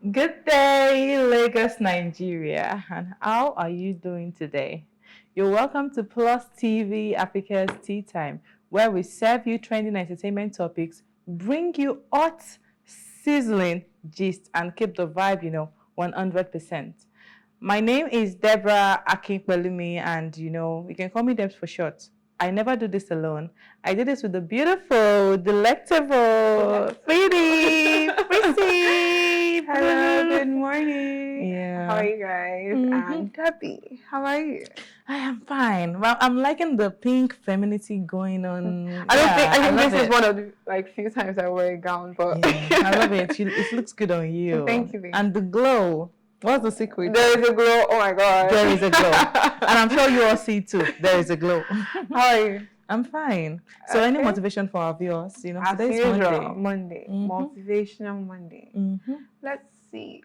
Good day, Lagos, Nigeria. And how are you doing today? You're welcome to PlusTv Africa's Tea Time, where we serve you trending entertainment topics, bring you hot, sizzling gist, and keep the vibe, 100%. My name is Deborah Akinpelumi, and you can call me Debs for short. I never do this alone. I did this with the beautiful, delectable, pretty, Prissy. Hello, good morning. Yeah. How are you guys? I'm Debbie. How are you? I am fine. Well, I'm liking the pink femininity going on. I think this is one of the few times I wear a gown, but yeah, I love it. It looks good on you. Thank you. And the glow. What's the secret? There is a glow. Oh my god. There is a glow. And I'm sure you all see too. There is a glow. How are you? I'm fine. So any motivation for our viewers? As today's usual, Monday. Motivational Monday. Let's see.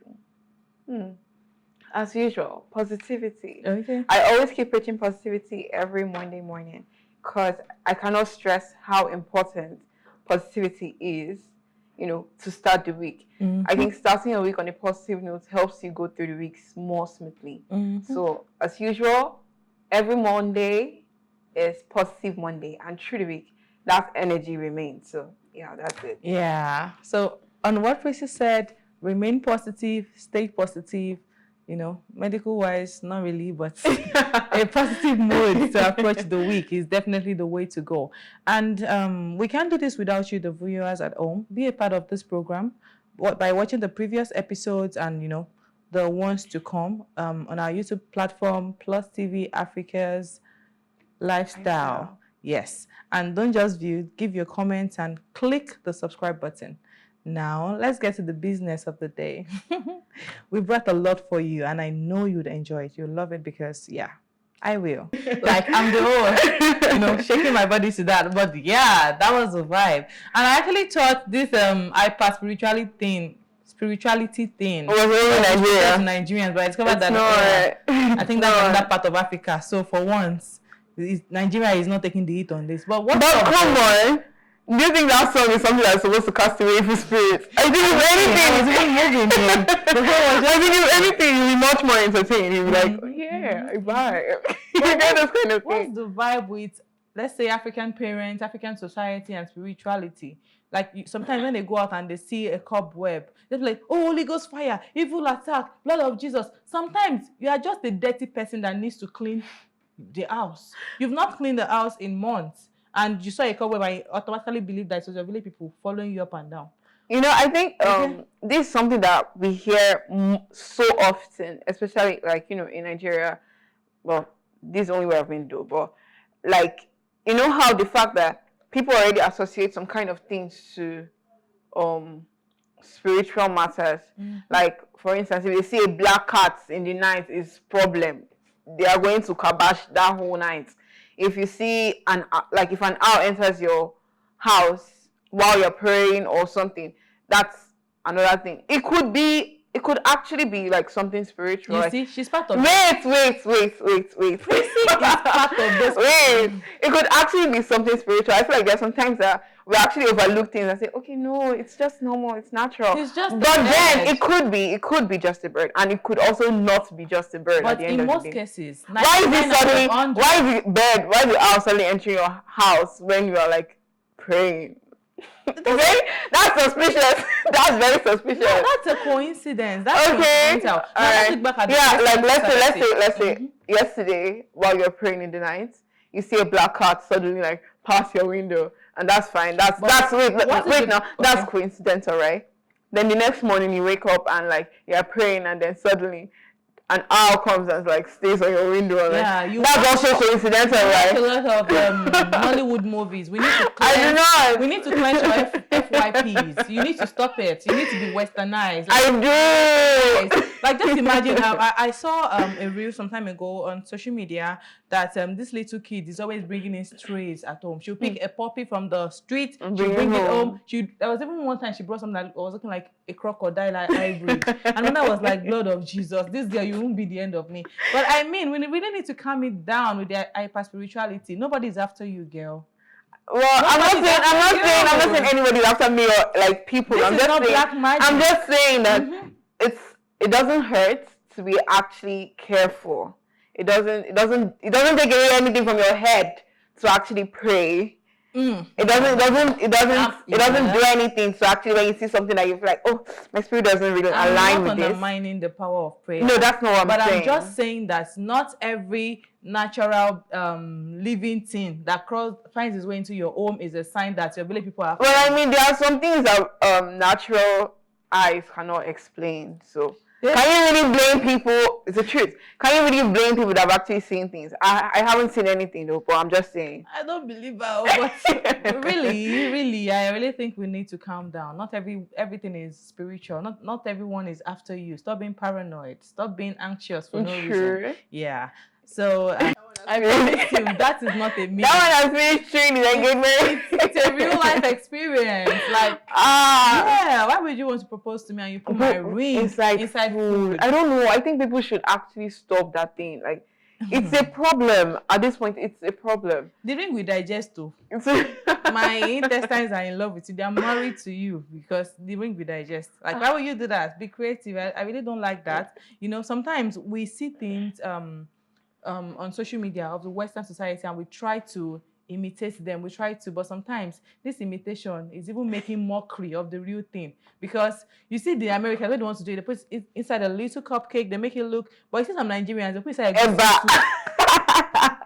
As usual, positivity. Okay. I always keep preaching positivity every Monday morning because I cannot stress how important positivity is, to start the week. I think starting a week on a positive note helps you go through the week more smoothly. So, as usual, every Monday is positive Monday, and through the week, that energy remains. So, yeah, that's it. Yeah. So, on what Prissy said, remain positive, stay positive. Medical wise, not really, but a positive mood to approach the week is definitely the way to go. And we can't do this without you, the viewers at home. Be a part of this program by watching the previous episodes and, the ones to come on our YouTube platform, PlusTvAfrica's Lifestyle. Yes. And don't just view, give your comments and click the subscribe button. Now, let's get to the business of the day. We brought a lot for you, and I know you'd enjoy it. You'll love it because, yeah, I will. Like, I'm the one, shaking my body to that. But, yeah, that was a vibe. And I actually thought this iPad spirituality thing was really Nigerians, but I discovered that I think that's another part of Africa. So, for once, Nigeria is not taking the hit on this. But come on! Do you think that song is something that's supposed to cast away evil spirits? I think if anything, I think if anything, you'll be much more entertained. You'll be like, I buy. What's the vibe with, let's say, African parents, African society, and spirituality? Like sometimes when they go out and they see a cobweb, they're like, "Oh, Holy Ghost fire, evil attack, blood of Jesus." Sometimes you are just a dirty person that needs to clean the house. You've not cleaned the house in months. And you saw a cobweb, I automatically believe that it was your village people following you up and down. I think this is something that we hear so often, especially in Nigeria. Well, this is the only way I've been though, but how the fact that people already associate some kind of things to spiritual matters. Like, for instance, if they see a black cat in the night, is problem. They are going to kabash that whole night. If you see if an owl enters your house while you're praying or something, that's another thing. It could actually be like something spiritual. You see, she's part of Wait. Prissy is part of this. Wait. It could actually be something spiritual. I feel like there's sometimes that we actually overlook things and say, okay, no, it's just normal, it's natural. It's just but then it could be just a bird, and it could also not be just a bird. But at the end in of most the day. cases, why is the owl suddenly entering your house when you are like praying? That's suspicious. That's very suspicious. No, that's a coincidence. That's okay. All right. Let's say yesterday while you're praying in the night, you see a black cat suddenly pass your window, and that's fine. That's coincidental, right? Then the next morning you wake up and you're praying, and then suddenly an owl comes and stays on your window. That's also coincidental, right? A lot of Hollywood movies. We need to cleanse. We need to cleanse your FYPs. You need to stop it. You need to be westernized. I do. Just imagine. I saw a reel some time ago on social media that this little kid is always bringing in strays at home. She'll pick a puppy from the street. She'll bring it home. There was even one time she brought something that was looking like a crocodile hybrid, and when I was like, blood of Jesus, this girl, you won't be the end of me. But I mean, we really need to calm it down with the hyper spirituality. Nobody's after you, girl. Well, I'm not saying anybody's after me or people. I'm just saying that it doesn't hurt to be actually careful. It doesn't take away anything from your head to actually pray. It doesn't do anything. So actually, when you see something that you feel like, oh, my spirit doesn't really align with this. I'm not undermining the power of prayer. No, that's not what I'm saying. But I'm just saying that not every natural living thing that finds its way into your home is a sign that your village people are. Well, I mean, there are some things that natural eyes cannot explain. So. Can you really blame people? It's the truth. Can you really blame people that have actually seen things? I haven't seen anything though, but I'm just saying. I don't believe that, but really, I really think we need to calm down. Not everything is spiritual. Not everyone is after you. Stop being paranoid. Stop being anxious for no reason. Yeah. So I promise you, that is not a myth. That one has finished training engagement. It's a real life experience. Like, yeah, why would you want to propose to me and you put my ring inside food? I don't know. I think people should actually stop that thing. Like, it's a problem. At this point, it's a problem. The ring will digest too. My intestines are in love with you. They are married to you because the ring will digest. Like, why would you do that? Be creative. I really don't like that. You know, sometimes we see things on social media of the Western society and we try to imitate them. But sometimes this imitation is even making mockery of the real thing. Because you see the Americans, when they want to do it, they put it inside a little cupcake, they make it look, but you see some Nigerians, they put it inside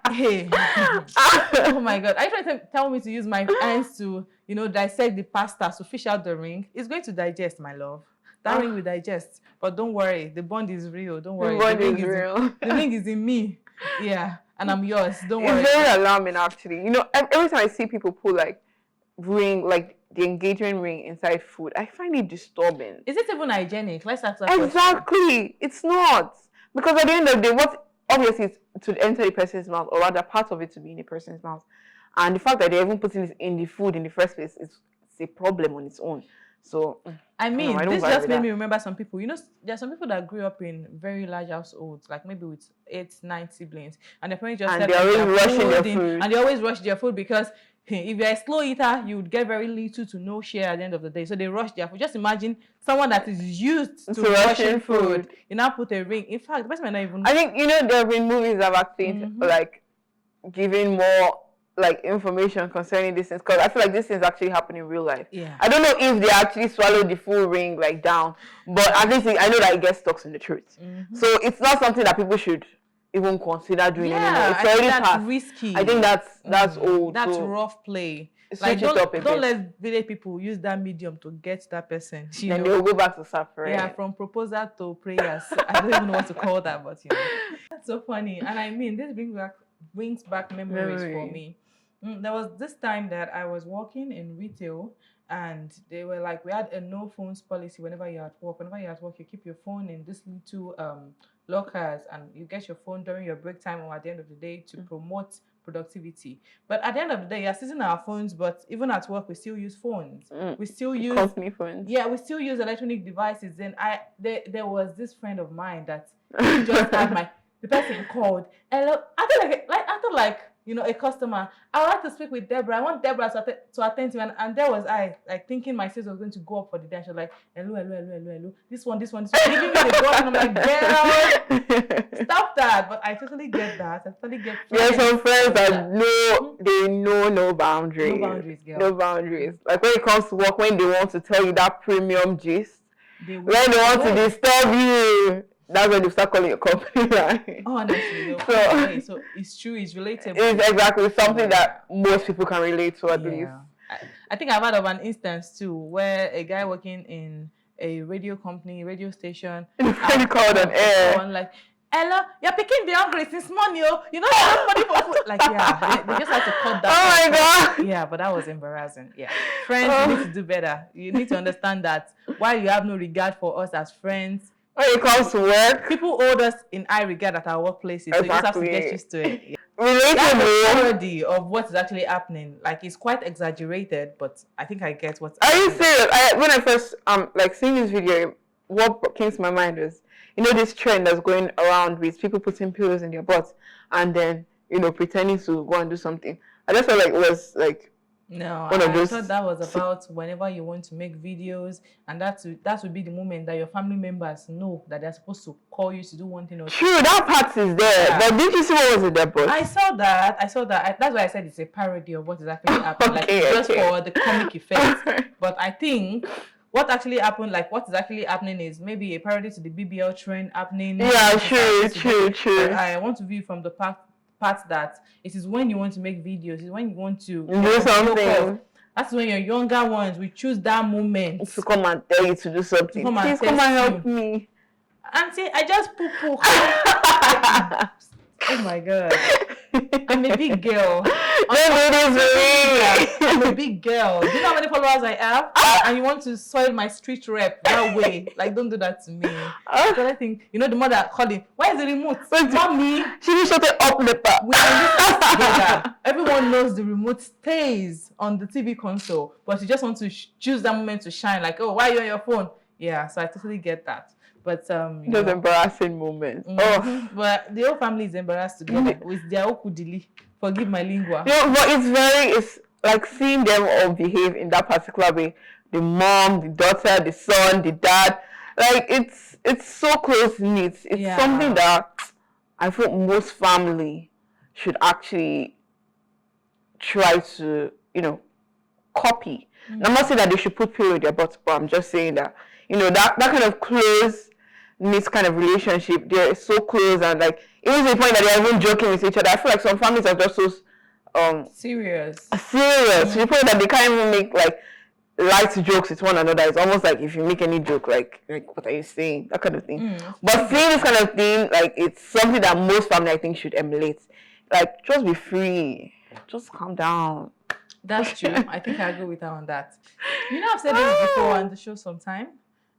a hey. Oh my God. Are you trying to tell me to use my hands to, dissect the pasta to fish out the ring? It's going to digest, my love. That ring will digest. But don't worry, the bond is real. Don't worry. The bond is real. The ring is in me. Yeah, and I'm yours. Don't worry. It's very alarming, actually. Every time I see people put ring, like the engagement ring inside food, I find it disturbing. Is it even hygienic? Let's ask that question. Exactly. It's not. Because at the end of the day, what obviously is to enter the person's mouth, or rather part of it to be in the person's mouth. And the fact that they're even putting it in the food in the first place is a problem on its own. So I mean, this just made me remember some people. There are some people that grew up in very large households, like maybe with 8, 9 siblings, and their parents just and they're always rushing their food. And they always rush their food because if you're a slow eater, you would get very little to no share at the end of the day. So they rush their food. Just imagine someone that is used to rushing food. You now put a ring. In fact, the person might not even. I think there have been movies that have actually giving more information concerning this things, because I feel like this is actually happening in real life. Yeah. I don't know if they actually swallow the full ring down, but at least I know that it gets stuck in the truth. So it's not something that people should even consider doing anymore. It's already past. Risky. I think that's old. That's rough play. Don't let village people use that medium to get that person. Then they'll go back to suffering. Yeah, from proposal to prayers. I don't even know what to call that, but that's so funny. And I mean, this brings back memories for me. There was this time that I was working in retail and they were like, we had a no phones policy whenever you're at work. Whenever you're at work, you keep your phone in this little lockers and you get your phone during your break time or at the end of the day to promote productivity. But at the end of the day, you're using our phones, but even at work, we still use phones. We still use company phones. Yeah, we still use electronic devices. Then there was this friend of mine that just had the person called. Hello, I thought like a customer. I would like to speak with Deborah. I want Deborah to attend to me. And there was I, thinking my sales was going to go up for the day. She was like, hello. This one. Giving me the go. And I'm like, girl, stop that. But I totally get that. I totally get there are some friends that know no boundaries. No boundaries, girl. No boundaries. Like when it comes to work, when they want to tell you that premium gist, when they want to disturb you, that's when you start calling your company, right? Honestly, so it's true, it's relatable. It's exactly something that most people can relate to at least. I think I've heard of an instance too where a guy working in a radio station called on air. Like, hello, you're picking the hungry since morning, you know you're money for food. Like, yeah, they just had to cut that. Oh my God. Yeah, but that was embarrassing. Yeah. Friends, you need to do better. You need to understand that while you have no regard for us as friends, when it comes to work, people hold us in high regard at our workplaces. Exactly. So you just have to get used to it. Yeah. That's the parody of what is actually happening. Like, it's quite exaggerated, but I think I get what's happening. Are you serious? When I first seeing this video, what came to my mind was, this trend that's going around with people putting pillows in their butts and then, pretending to go and do something. I just felt like it was No, One of I those. thought that was about whenever you want to make videos, and that would be the moment that your family members know that they're supposed to call you to do one thing or True, that part is there. Yeah. But did you see what was in there, boss? I saw that. That's why I said it's a parody of what is actually happening. Like Okay, just okay. for the comic effect. But I think what actually happened, like what is actually happening is maybe a parody to the BBL trend happening. Yeah, true. I want to view from the part that it is when you want to make videos, it's when you want to do something. That's when your younger ones will choose that moment to come and tell you to do something. Please come and help me. And say, I just poo. Oh my God. I'm a big girl. I'm a big girl. Do you know how many followers I have? And you want to soil my street rep that way? Like, don't do that to me. Because I think, the mother calling, where is the remote? Mommy. She will shut it up later. We are together. Everyone knows the remote stays on the TV console, but you just want to choose that moment to shine. Like, oh, why are you on your phone? Yeah, so I totally get that. But those embarrassing moments. But the whole family is embarrassed together with their okudili. Forgive my lingua. But it's like seeing them all behave in that particular way. The mom, the daughter, the son, the dad. Like it's so close knit. It's something that I think most family should actually try to, copy. I'm not saying that they should put pill in their butt, but I'm just saying that, that kind of close knit kind of relationship, they're so close, and like even to the point that they're even joking with each other. I feel like some families are just so serious to the point that they can't even make like light jokes with one another. It's almost like if you make any joke, like what are you saying, that kind of thing. But seeing this kind of thing, like it's something that most family I think should emulate. Like just be free, just calm down. That's true. I think I agree with her on that. I've said this before on the show sometime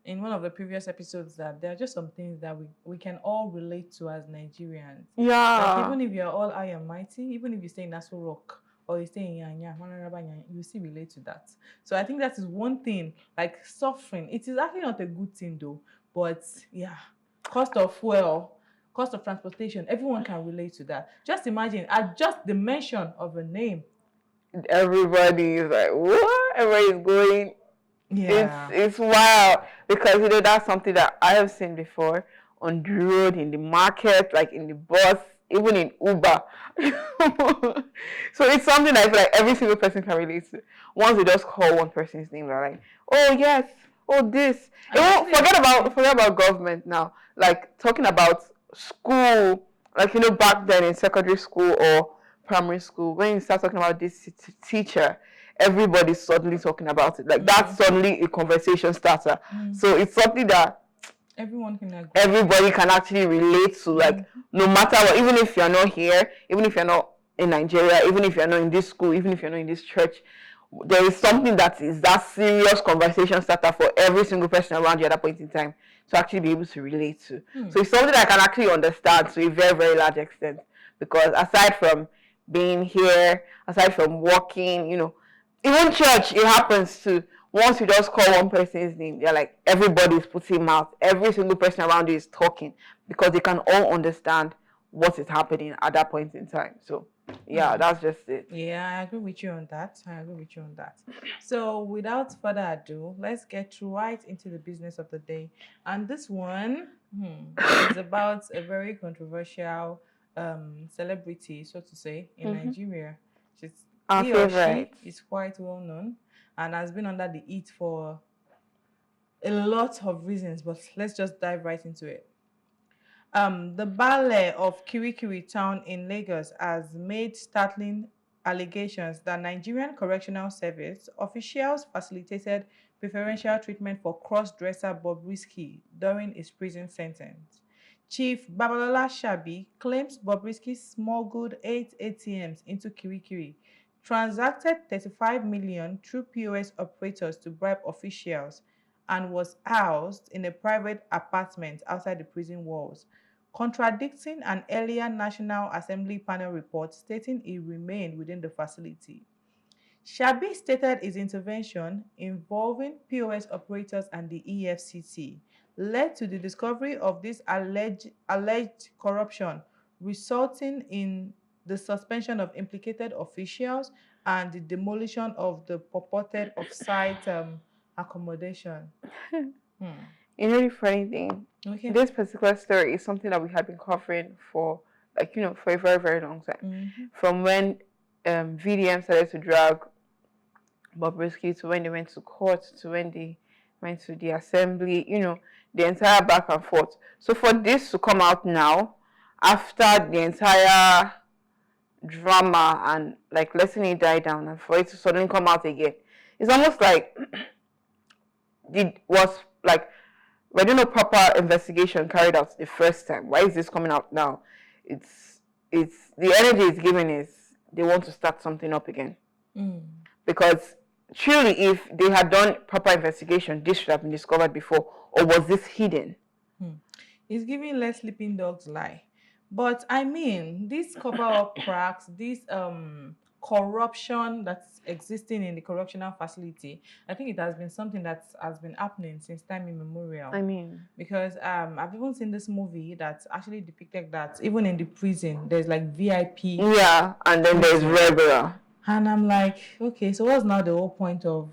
in one of the previous episodes, that there are just some things that we can all relate to as Nigerians. Yeah. Like even if you're all high and mighty, even if you stay in Nassau Rock or you stay in Yanya, you still relate to that. So I think that is one thing, like suffering. It is actually not a good thing though, but yeah, cost of fuel, cost of transportation, everyone can relate to that. Just imagine, at just the mention of a name, everybody is like, what? Everybody is going. Yeah. It's wild, because that's something that I have seen before on the road, in the market, like in the bus, even in Uber. So it's something I feel like every single person can relate to. Once they just call one person's name, they're like, oh yes, oh this. Forget about government now. Like talking about school, like back then in secondary school or primary school, when you start talking about this teacher, everybody's suddenly talking about it. Like that's suddenly a conversation starter. So it's something that everybody can actually relate to. Like no matter what, even if you're not here, even if you're not in Nigeria, even if you're not in this school, even if you're not in this church, there is something that is that serious conversation starter for every single person around you at that point in time to actually be able to relate to. So it's something that I can actually understand to a very, very large extent, because aside from being here, aside from working, even church, it happens to, once you just call one person's name, they're like, everybody's putting mouth, every single person around you is talking, because they can all understand what is happening at that point in time. So yeah, that's just it. Yeah, I agree with you on that. So without further ado, let's get right into the business of the day. And this one is about a very controversial celebrity, so to say, in Nigeria. He or she is quite well known and has been under the heat for a lot of reasons, but let's just dive right into it. The Baale of Kirikiri town in Lagos has made startling allegations that Nigerian Correctional Service officials facilitated preferential treatment for cross-dresser Bobrisky during his prison sentence. Chief Babalola Shabi claims Bobrisky smuggled 8 ATMs into Kirikiri, transacted 35 million through POS operators to bribe officials, and was housed in a private apartment outside the prison walls, contradicting an earlier National Assembly panel report stating he remained within the facility. Shabi stated his intervention involving POS operators and the EFCC led to the discovery of this alleged corruption, resulting in the suspension of implicated officials and the demolition of the purported off-site accommodation. You know the funny thing? Okay. This particular story is something that we have been covering for, like, you know, for a very, very long time. From when VDM started to drag Bobrisky, to when they went to court, to when they went to the assembly, you know, the entire back and forth. So for this to come out now, after the entire drama and like letting it die down, and for it to suddenly come out again, it's almost like it was like, we didn't know proper investigation carried out the first time. Why is this coming out now? It's the energy it's giving is they want to start something up again. Because truly, if they had done proper investigation, this should have been discovered before. Or was this hidden? It's giving let sleeping dogs lie. But I mean, this cover-up cracks, this corruption that's existing in the correctional facility, I think it has been something that has been happening since time immemorial. I mean, because I've even seen this movie that actually depicted that even in the prison, there's like VIP. Yeah, and then there's regular. And I'm like, okay, so what's now the whole point of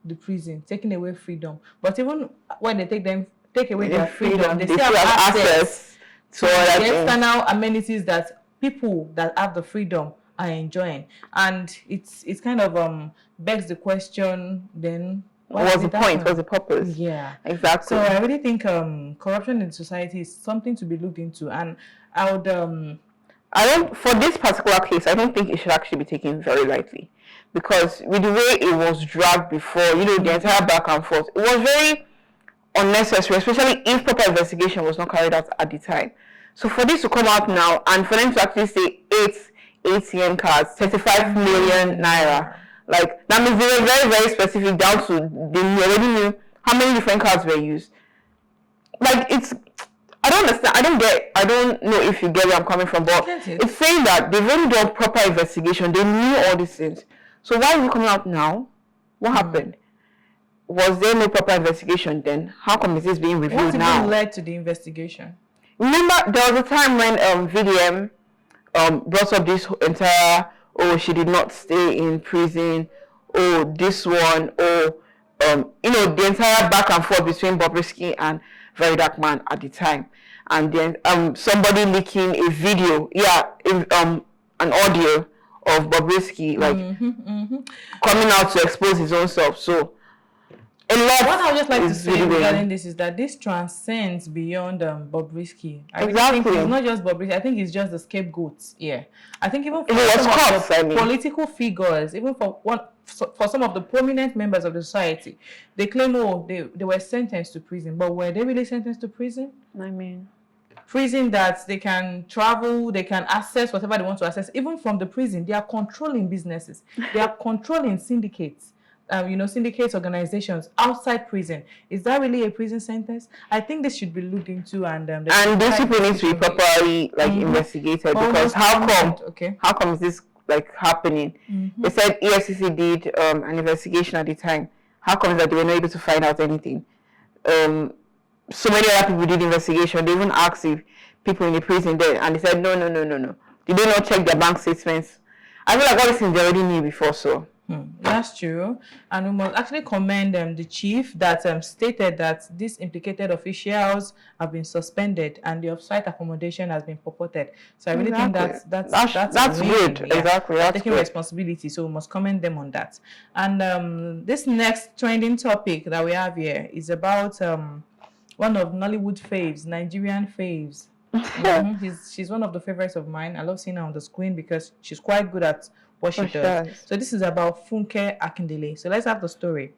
the prison? Taking away freedom. But even when they take away their freedom, they still have access to the external amenities that people that have the freedom are enjoying. And it's kind of begs the question then, what's the point? What's the purpose? Yeah, exactly. So I really think corruption in society is something to be looked into, and I would for this particular case, I don't think it should actually be taken very lightly, because with the way it was dragged before, you know, the entire back and forth, it was very unnecessary, especially if proper investigation was not carried out at the time. So for this to come out now, and for them to actually say 8 ATM cards, 35 million naira, like, that means they were very, very specific down to, they already knew how many different cards were used. Like, it's, I don't understand, I don't know if you get where I'm coming from, but it's saying that they've already done proper investigation, they knew all these things. So why is it coming out now? What happened? Was there no proper investigation then? How come it is being reviewed now? What led to the investigation? Remember, there was a time when VDM brought up this entire, oh, she did not stay in prison, oh, this one, oh, you know, the entire back and forth between Bobrisky and Very Dark Man at the time. And then somebody leaking a video, an audio of Bobrisky, like, coming out to expose his own self. So, what I would just like to say regarding this is that this transcends beyond Bobrisky. I think it's not just Bobrisky. I think it's just the scapegoat. Yeah, I think even for some of the political figures, even for some of the prominent members of the society, they claim, oh, they were sentenced to prison, but were they really sentenced to prison? I mean, prison that they can travel, they can access whatever they want to access. Even from the prison, they are controlling businesses, they are controlling syndicates. You know, syndicates, organizations outside prison. Is that really a prison sentence? I think this should be looked into, and these people need to be properly investigated, because how come is this like happening? They said EFCC did an investigation at the time. How come that they were not able to find out anything? So many other people did investigation. They even asked if people in the prison there, and they said no. Did they not check their bank statements? I feel like all these things they already knew before, so. That's true, and we must actually commend the chief that stated that these implicated officials have been suspended and the off-site accommodation has been purported. So I really think that's good. Yeah, exactly, that's taking responsibility. So we must commend them on that. And this next trending topic that we have here is about one of Nollywood faves, Nigerian faves. She's one of the favorites of mine. I love seeing her on the screen because she's quite good at what she does. So this is about Funke Akindele. So let's have the story.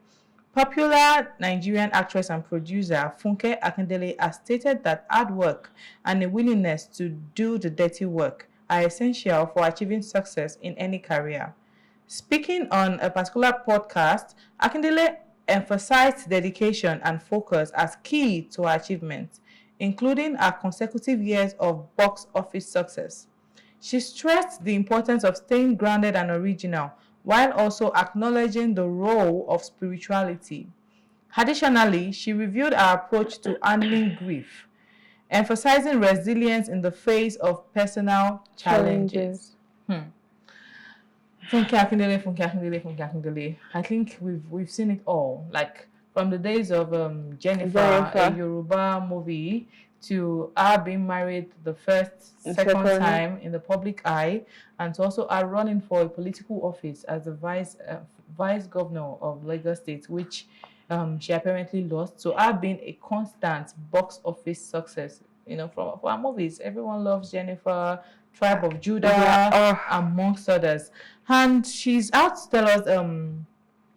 Popular Nigerian actress and producer Funke Akindele has stated that hard work and a willingness to do the dirty work are essential for achieving success in any career. Speaking on a particular podcast, Akindele emphasized dedication and focus as key to her achievements, including her consecutive years of box office success. She stressed the importance of staying grounded and original, while also acknowledging the role of spirituality. Additionally, she reviewed her approach to handling grief, emphasizing resilience in the face of personal challenges. Funke Akindele. I think we've seen it all. Like from the days of Jennifer, a Yoruba movie, to her being married the second time in the public eye, and to also her running for a political office as the vice governor of Lagos State, which she apparently lost. So her being a constant box office success. For our movies, everyone loves Jennifer, Tribe of Judah, amongst others. And she's out to tell us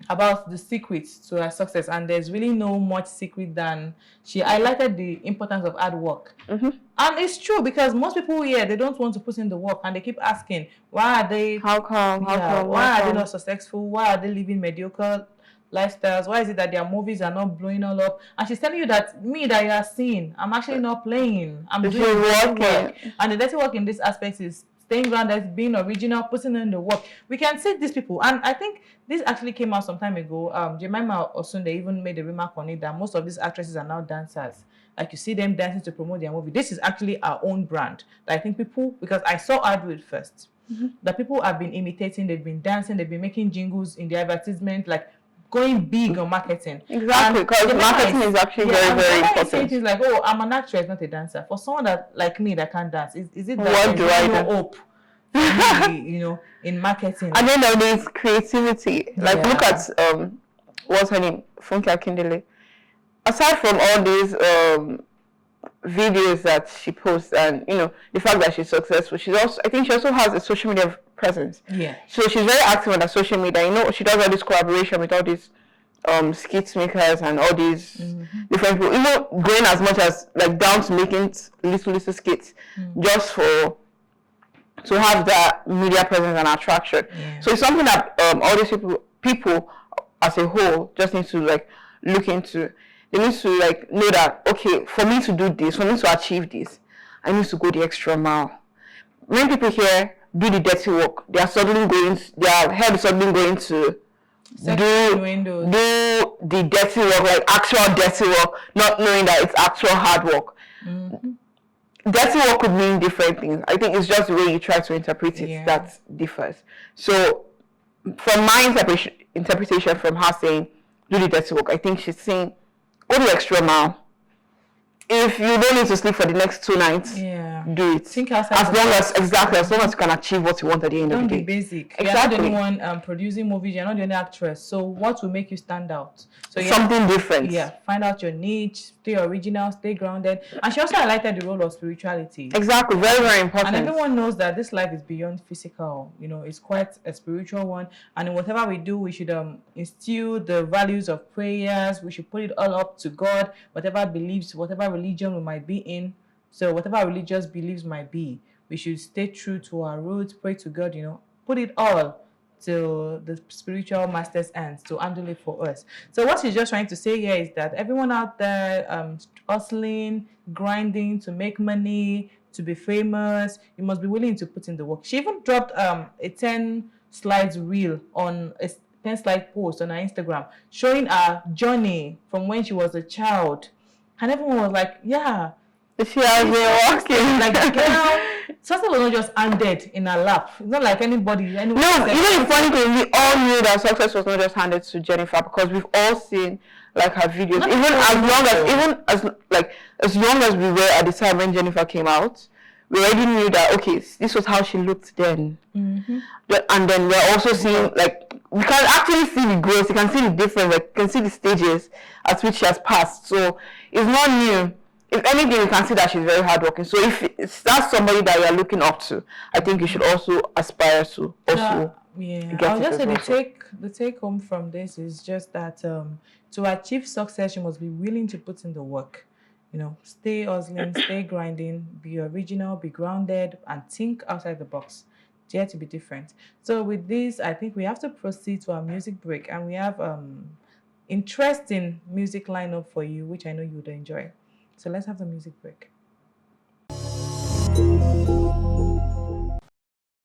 about the secrets to her success. And there's really no much secret than she highlighted the importance of hard work. And it's true, because most people here, they don't want to put in the work, and they keep asking, why are they... How come? Why are they not successful? Why are they living mediocre lifestyles? Why is it that their movies are not blowing all up? And she's telling you that me that you are seeing, I'm actually not playing. I'm doing work. And the dirty work in this aspect is staying grounded, being original, putting in the work. We can see these people, and I think this actually came out some time ago. Jemima Osunde even made a remark on it that most of these actresses are now dancers. Like you see them dancing to promote their movie. This is actually our own brand. That I think people, because I saw her do it first, that people have been imitating, they've been dancing, they've been making jingles in the advertisement, like going big on marketing. Exactly, because marketing is actually very important. It's like, oh, I'm an actress, not a dancer. For someone that like me that can't dance, is it that what do I no hope? In marketing. And then there's creativity. Like look at what's her name? Funke Akindele. Aside from all these videos that she posts, and the fact that she's successful, I think she also has a social media presence. Yeah. So she's very active on the social media. She does all this collaboration with all these skits makers and all these different people. Even going as much as like down to making little skits just to have that media presence and attraction. Yeah. So it's something that all these people as a whole just need to like look into. They need to like know that, okay, for me to do this, for me to achieve this, I need to go the extra mile. Many people here do the dirty work. Their head is suddenly going to do the dirty work, like actual dirty work, not knowing that it's actual hard work. Dirty work could mean different things. I think it's just the way you try to interpret it that differs. So from my interpretation from her saying do the dirty work, I think she's saying go the extra mile. If you don't need to sleep for the next 2 nights, do it. Think outside as long as you can achieve what you want at the end of the day. Don't be basic. Exactly. You're not the only one producing movies. You're not the only actress. So what will make you stand out? So something different. Yeah. Find out your niche. Stay original. Stay grounded. And she also highlighted the role of spirituality. Exactly. Very, very important. And everyone knows that this life is beyond physical. It's quite a spiritual one. And in whatever we do, we should instill the values of prayers. We should put it all up to God. Whatever beliefs, whatever religion we might be in. So whatever religious beliefs might be, we should stay true to our roots, pray to God, put it all to the spiritual master's hands to handle it for us. So what she's just trying to say here is that everyone out there hustling, grinding to make money, to be famous, you must be willing to put in the work. She even dropped a 10 slides reel on a 10-slide post on her Instagram showing her journey from when she was a child. And everyone was like, yeah, she has been walking. Like the girl, success was not just handed in her lap. It's not like anybody. No, even the funny thing, we all knew that success was not just handed to Jennifer, because we've all seen like her videos. Not as long as we were at the time when Jennifer came out, we already knew that okay, this was how she looked then. And then we're also seeing like we can actually see the growth. You can see the difference. Like you can see the stages at which she has passed. So it's not new. If anything, you can see that she's very hardworking. So if that's somebody that you're looking up to, I think you should also aspire to also get I'll just say the take home from this is just that to achieve success, you must be willing to put in the work. Stay hustling, stay grinding, be original, be grounded, and think outside the box. Dare to be different. So with this, I think we have to proceed to our music break, and we have interesting music lineup for you, which I know you would enjoy. So let's have the music break.